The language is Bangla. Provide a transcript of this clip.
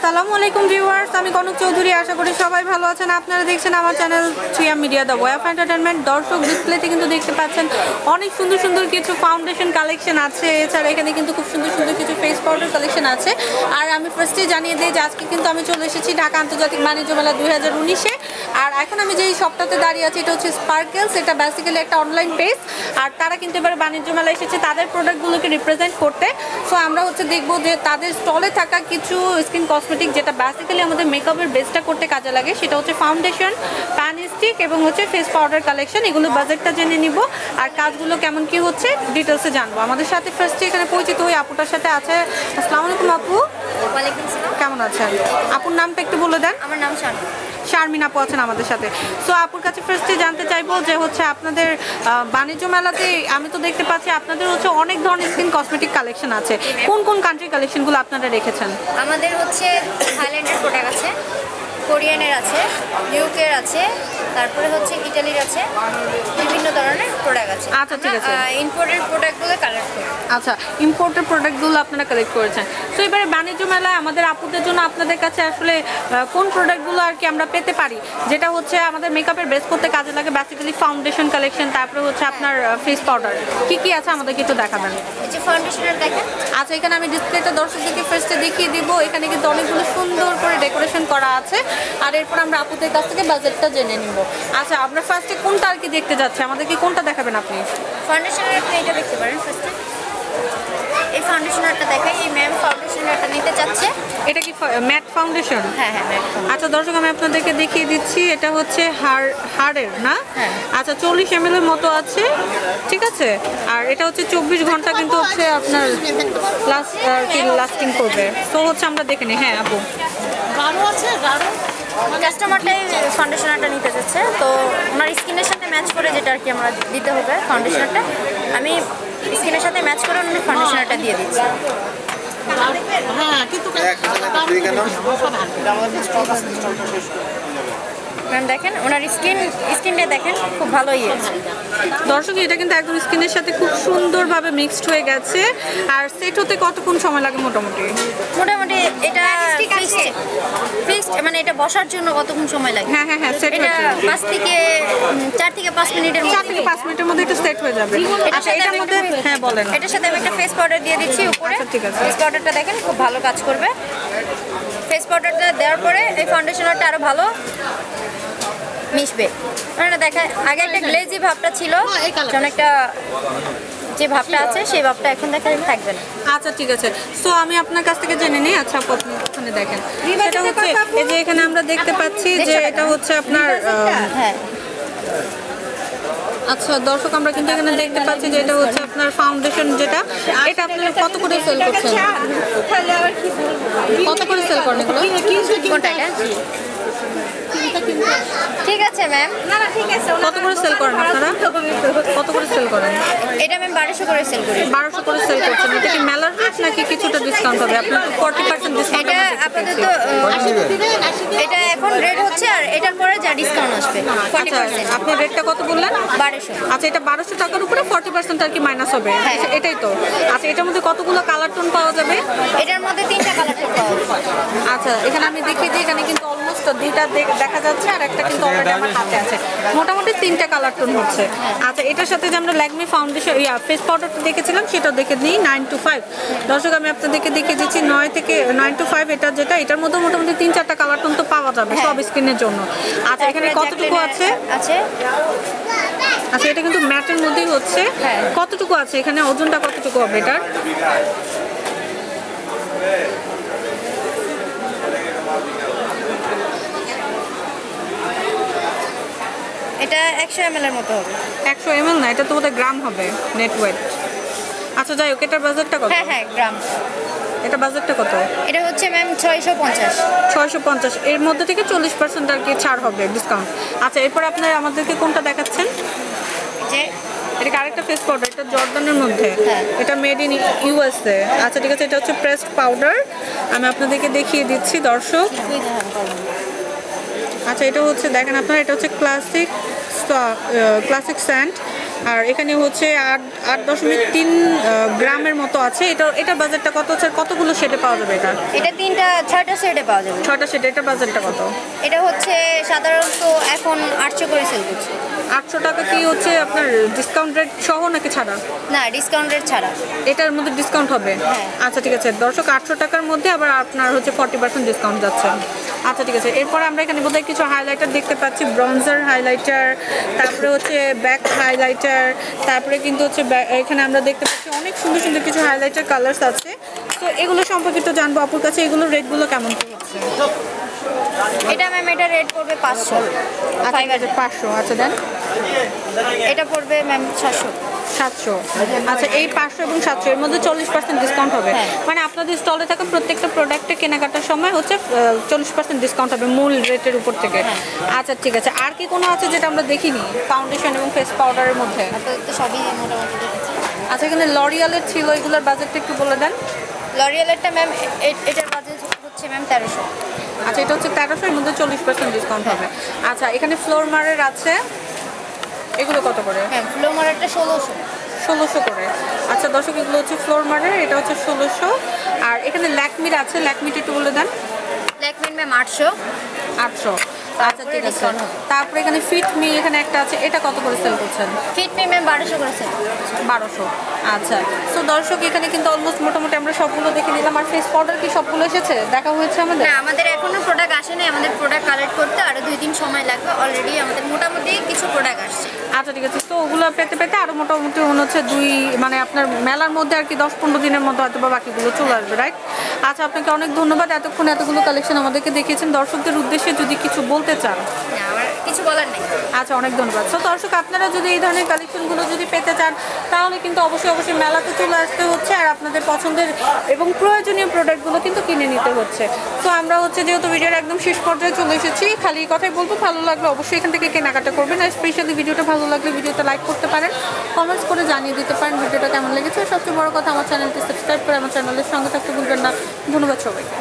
আসসালামু আলাইকুম ভিউয়ার্স, আমি কনক চৌধুরী। আশা করি সবাই ভালো আছেন। আপনারা দেখছেন আমার channel Siam media the way of entertainment. দর্শক ডিসপ্লেতে কিন্তু দেখতে পাচ্ছেন অনেক সুন্দর সুন্দর কিছু ফাউন্ডেশন কালেকশন আছে। এছাড়া এখানে কিন্তু খুব সুন্দর সুন্দর কিছু ফেস পাউডার কালেকশন আছে। আর আমি ফার্স্টেই জানিয়ে দিই যে আজকে কিন্তু আমি চলে এসেছি ঢাকা আন্তর্জাতিক বাণিজ্য মেলা 2019-এ। আর এখন আমি যেই শপটাতে দাঁড়িয়ে আছি এটা হচ্ছে স্পার্কেলস। এটা বেসিক্যালি একটা অনলাইন পেজ। আর তারা কিন্তু এবারে বাণিজ্য মেলা এসেছে তাদের প্রোডাক্টগুলোকে রিপ্রেজেন্ট করতে। সো আমরা হচ্ছে দেখবো যে তাদের স্টলে থাকা কিছু স্কিন কসমেটিক যেটা বেসিক্যালি আমাদের মেকআপের বেসটা করতে কাজে লাগে, সেটা হচ্ছে ফাউন্ডেশন, প্যান স্টিক এবং হচ্ছে ফেস পাউডার কালেকশন। এগুলো বাজেটটা জেনে নিব আর কাজগুলো কেমন কি হচ্ছে ডিটেলসে জানবো। আমাদের সাথে ফার্স্টে এখানে পরিচিত ওই আপুটার সাথে আছে। আসসালামু আলাইকুম আপু। ওয়ালাইকুম আসসালাম। কেমন আছেন? আপুর নামটা একটু বলে দেন। আমার নাম শারমিন। শারমিন আপু আছেন আমাদের সাথে। সো আপুর কাছে ফার্স্টে জানতে চাইবো যে হচ্ছে আপনাদের বাণিজ্য মেলাতে আমি তো দেখতে পাচ্ছি আপনাদের হচ্ছে অনেক ধরনের স্কিন কসমেটিক কালেকশন আছে। কোন কোন কান্ট্রি কালেকশনগুলো আপনারা রেখেছেন? আমাদের হচ্ছে থাইল্যান্ডের প্রোডাক্ট আছে, কোরিয়ানের আছে, ইউকের আছে, তারপরে হচ্ছে ইটালির আছে, বিভিন্ন ধরনের প্রোডাক্ট আছে। আচ্ছা, ঠিক আছে। ইম্পোর্টেড প্রোডাক্টগুলো কালেক্ট করি। আচ্ছা, ইম্পোর্টেড প্রোডাক্টগুলো আপনারা কালেক্ট করেছেন। তো এবারে বাণিজ্য মেলায় আমাদের আপুদের জন্য আপনাদের কাছে আসলে কোন প্রোডাক্টগুলো আর কি আমরা পেতে পারি যেটা হচ্ছে আমাদের মেকআপের বেস করতে কাজে লাগে? বেসিক্যালি ফাউন্ডেশন কালেকশন, তারপরে হচ্ছে আপনার ফেস পাউডার কি কি আছে আমাদেরকে একটু দেখাবেন। এই যে ফাউন্ডেশনের দেখেন। আচ্ছা, এখানে আমি ডিসপ্লেটা দর্শকদেরকে ফার্স্টে দেখিয়ে দিব। এখানে কিন্তু অনেকগুলো সুন্দর করে ডেকোরেশন করা আছে। আর এরপর আমরা আপুদের কাছ থেকে বাজেটটা জেনে নিব। আচ্ছা, আমরা ফার্স্টে কোনটা আর কি দেখতে যাচ্ছি, আমাদেরকে কোনটা দেখাবেন আপনি? ফাউন্ডেশনের আপনি এটা দেখতে পারেন ফার্স্টে। এই ফাউন্ডেশনারটা দেখাই। এই ম্যাম ফাউন্ডেশনারটা নিতে চাচ্ছে। এটা কি ম্যাট ফাউন্ডেশন? হ্যাঁ হ্যাঁ, ম্যাট। আচ্ছা দর্শক, আমি আপনাদেরকে দেখিয়ে দিচ্ছি। এটা হচ্ছে হাড়ের না? হ্যাঁ। আচ্ছা, 40 ml এর মতো আছে, ঠিক আছে। আর এটা হচ্ছে 24 ঘন্টা কিন্তু হচ্ছে আপনার লাস্টিং করবে। তো হচ্ছে আমরা দেখে নিই। হ্যাঁ আপু, কাস্টমারটাই ফাউন্ডেশনারটা নিতে চাচ্ছে, তো ওনার স্কিনের সাথে ম্যাচ করে যেটা আর কি আমরা দিতে হবে ফাউন্ডেশনারটা, আমি স্কিনের সাথে ম্যাচ করে ওনার ফাউন্ডেশনারটা দিয়ে দিচ্ছি। ম্যাম দেখেন ওনার স্কিনটা দেখেন খুব ভালোই আছে। দর্শক এটা কিন্তু একদম স্কিনের সাথে খুব সুন্দরভাবে মিক্সড হয়ে গেছে। আর সেট হতে কতক্ষণ সময় লাগে মোটামুটি? এটা ফিক্সড, মানে এটা বসার জন্য কতক্ষণ সময় লাগে? হ্যাঁ হ্যাঁ হ্যাঁ, সেট এটা হচ্ছে 4 থেকে 5 মিনিটের মধ্যে। 4 থেকে 5 মিনিটের মধ্যে এটা সেট হয়ে যাবে। আচ্ছা, এটার মধ্যে হ্যাঁ বলেন। এটার সাথে আমি একটা ফেস পাউডার দিয়ে দিচ্ছি উপরে। আচ্ছা, ঠিক আছে। ফেস পাউডারটা দেখেন খুব ভালো কাজ করবে। ফেস পাউডারটা দেওয়ার পরে এই ফাউন্ডেশনারটা আরো ভালো মিশবে। মানে দেখা আগে একটা গ্লেজি ভাবটা ছিল, অনেকটা যে ভাবটা আছে সেই ভাবটা এখন দেখা থাকবে না। আচ্ছা ঠিক আছে। সো আমি আপনার কাছ থেকে জেনে নিই। আচ্ছা আপু, আপনি ওখানে দেখেন। এটা হচ্ছে এই যে এখানে আমরা দেখতে পাচ্ছি যে এটা হচ্ছে আপনার হ্যাঁ। আচ্ছা দর্শক, আমরা কিন্তু এখানে দেখতে পাচ্ছি যে এটা হচ্ছে আপনার ফাউন্ডেশন, যেটা এটা আপনারা কত করে সেল করছেন? কত করে সেল করেন এগুলো? কোনটা এটা? ঠিক আছে ম্যাম। কত করে সেল করেন আপনারা? কত করে সেল করেন? এটা ম্যাম 1200 করে সেল করি। 1200 করে সেল করছেন। এটা কি মেলার রেট নাকি কিছুটা ডিসকাউন্ট হবে? আপনার 40% ডিসকাউন্ট। এটা আপাতত এটা এখন রেট হচ্ছে, আর এটার পরে যা ডিসকাউন্ট আসবে 40%। আপনি রেটটা কত বললেন? 1200। আচ্ছা, এটা 1200 টাকার উপরে 40% আর কি মাইনাস হবে। আচ্ছা, এটাই তো। আচ্ছা, এটার মধ্যে কতগুলো কালার টোন পাওয়া যাবে? এটার মধ্যে 3টা কালার পাওয়া যাবে। আচ্ছা, এখানে আমি দেখিয়ে দিই। এখানে কিন্তু অলমোস্ট 2টা দেখা যাচ্ছে আর একটা কিন্তু অলরেডি আমার হাতে আছে। মোটামুটি 3টা কালার টোন হচ্ছে। আচ্ছা, এটার সাথে যে আমরা ল্যাকমি ফাউন্ডেশন ফেস পাউডারটা দেখেছিলাম সেটাও দেখে নিই। 9 to 5 দর্শক, আমি আপনাদেরকে দেখিয়ে দিচ্ছি 9 to 5 এটা যেটা, এটার মধ্যে মোটামুটি 3-4টা কালার টোন তো পাওয়া যাবে সব স্কিনের জন্য। আচ্ছা, এখানে কতটুকু আছে? আচ্ছা, এটা কিন্তু ম্যাটের মধ্যেই হচ্ছে। কতটুকু আছে এখানে? ওজনটা কতটুকু হবে এটার? এটা 100 ml এর মতো হবে। 100 ml না, এটা তো বোধহয় গ্রাম হবে নেট ওয়েট। আচ্ছা যাই হোক, এটার বাজেটটা কত? হ্যাঁ গ্রাম। এটা বাজেটটা কত? এটা হচ্ছে ম্যাম 650। 650 এর মধ্যে থেকে 40% আর কি ছাড় হবে, ডিসকাউন্ট। আচ্ছা, এরপর আপনারা আমাদেরকে কোনটা দেখাচ্ছেন? যে এটা আরেকটা ফেস পাউডার, এটা জর্দানের মধ্যে। এটা মেড ইন ইউএসএ। আচ্ছা ঠিক আছে, এটা হচ্ছে প্রেসড পাউডার। আমি আপনাদেরকে দেখিয়ে দিচ্ছি দর্শক। আচ্ছা, এটা হচ্ছে দেখেন আপনারা, এটা হচ্ছে ক্লাসিক স্যান্ড আর এখানে হচ্ছে 8.3 গ্রামের মতো আছে। এটা বাজেটটা কত হচ্ছে? কতগুলো শেডে পাওয়া যাবে এটা? এটা 6টা সেটে পাওয়া যাবে। 6টা শেডে। এটা বাজেটটা কত? এটা হচ্ছে সাধারণত এখন 800 করে সেল করছে। 800 টাকা কি হচ্ছে আপনার ডিসকাউন্ট রেট সহ নাকি ছাড়া? না, ডিসকাউন্ট রেট ছাড়া। এটার মধ্যে ডিসকাউন্ট হবে? হ্যাঁ। আচ্ছা ঠিক আছে দর্শক, 800 টাকার মধ্যে আবার আপনার হচ্ছে 40% ডিসকাউন্ট যাচ্ছে। আচ্ছা ঠিক আছে। এরপরে আমরা এখানে বোধহয় কিছু হাইলাইটার দেখতে পাচ্ছি, ব্রঞ্জার হাইলাইটার, তারপরে হচ্ছে ব্যাক হাইলাইটার, তারপরে কিন্তু হচ্ছে এখানে আমরা দেখতে পাচ্ছি অনেক সুন্দর সুন্দর কিছু হাইলাইটার কালার্স আছে। তো এগুলো সম্পর্কে তো জানবো আপুর কাছে, এগুলোর রেটগুলো কেমন কি হচ্ছে? এটা ম্যাম এটা রেট পড়বে 500। আচ্ছা 500। আচ্ছা দেন। এটা পড়বে ম্যাম 700। 700। আচ্ছা এই 500 এবং 700 এর মধ্যে 40% ডিসকাউন্ট হবে? হ্যাঁ। মানে আপনাদের স্টলে থাকা প্রত্যেকটা প্রোডাক্টে কেনাকাটার সময় হচ্ছে 40% ডিসকাউন্ট হবে মূল রেটের উপর থেকে? আচ্ছা ঠিক আছে। আর কি কোনো আছে যেটা আমরা দেখিনি ফাউন্ডেশন এবং ফেস পাউডারের মধ্যে? তো সবই মোটামুটি দেখেছি। আচ্ছা এখানে লরিয়ালের ছিল, এগুলোর বাজেটটা একটু বলে দেন। লরিয়ালেরটা ম্যাম এটার বাজেট হচ্ছে ম্যাম 1300। আচ্ছা এটা হচ্ছে 1300, এর মধ্যে 40% ডিসকাউন্ট হবে। আচ্ছা এখানে ফ্লোর মারের আছে, এগুলো কত করে? হ্যাঁ, ফ্লোমারেরটা 1600। 1600 করে। আচ্ছা দর্শক এগুলো হচ্ছে ফ্লোর মারের, এটা হচ্ছে 1600। আর এখানে ল্যাকমির আছে, ল্যাকমিটা একটু বলে দেন। ল্যাকমির ম্যাম 800। 800। আচ্ছা ঠিক আছে। তারপরে এখানে ফিট মি এখানে একটা আছে, এটা কত করে সেল করছেন? ফিট মি ম্যাম 1200 করে সেল। 1200। আচ্ছা সো দর্শক এখানে কিন্তু অলমোস্ট মোটামুটি আমরা সবগুলো দেখে নিলাম। আর ফেস পাউডার কি সবগুলো এসেছে, দেখা হয়েছে আমাদের? না, আমাদের এখনো প্রোডাক্ট আসেনি। আমাদের প্রোডাক্ট কালেক্ট করতে আরো 2 দিন সময় লাগবে। অলরেডি আমাদের মোটামুটি কিছু প্রোডাক্ট আসছে। আচ্ছা ঠিক আছে। তো ওগুলো পেতে পেতে আরো মোটামুটি মনে হচ্ছে মানে আপনার মেলার মধ্যে আর কি 10-15 দিনের মতো হয়তো বা বাকিগুলো চলে আসবে, রাইট? আচ্ছা আপনাকে অনেক ধন্যবাদ এতক্ষণ এতগুলো কালেকশন আমাদেরকে দেখিয়েছেন। দর্শকদের উদ্দেশ্যে যদি কিছু বলতে চান? না, আমার কিছু বলার নেই। আচ্ছা অনেক ধন্যবাদ। সো দর্শক আপনারা যদি এই ধরনের কালেকশনগুলো যদি পেতে চান তাহলে কিন্তু অবশ্যই মেলাতে চলে আসতে হচ্ছে, আর আপনাদের পছন্দের এবং প্রয়োজনীয় প্রোডাক্টগুলো কিন্তু কিনে নিতে হচ্ছে। তো আমরা হচ্ছে যেহেতু ভিডিওর একদম শেষ পর্যায়ে চলে এসেছি, খালি কথাই বলবো ভালো লাগলে অবশ্যই এখান থেকে কেনাকাটা করবেন। আর স্পেশালি ভিডিওটা ভালো লাগলে ভিডিওটা লাইক করতে পারেন, কমেন্টস করে জানিয়ে দিতে পারেন ভিডিওটা কেমন লেগেছে। আর সবচেয়ে বড় কথা আমার চ্যানেলটি সাবস্ক্রাইব করে আমার চ্যানেলের সঙ্গে থাকতে ভুলবেন না। ধন্যবাদ সবাইকে।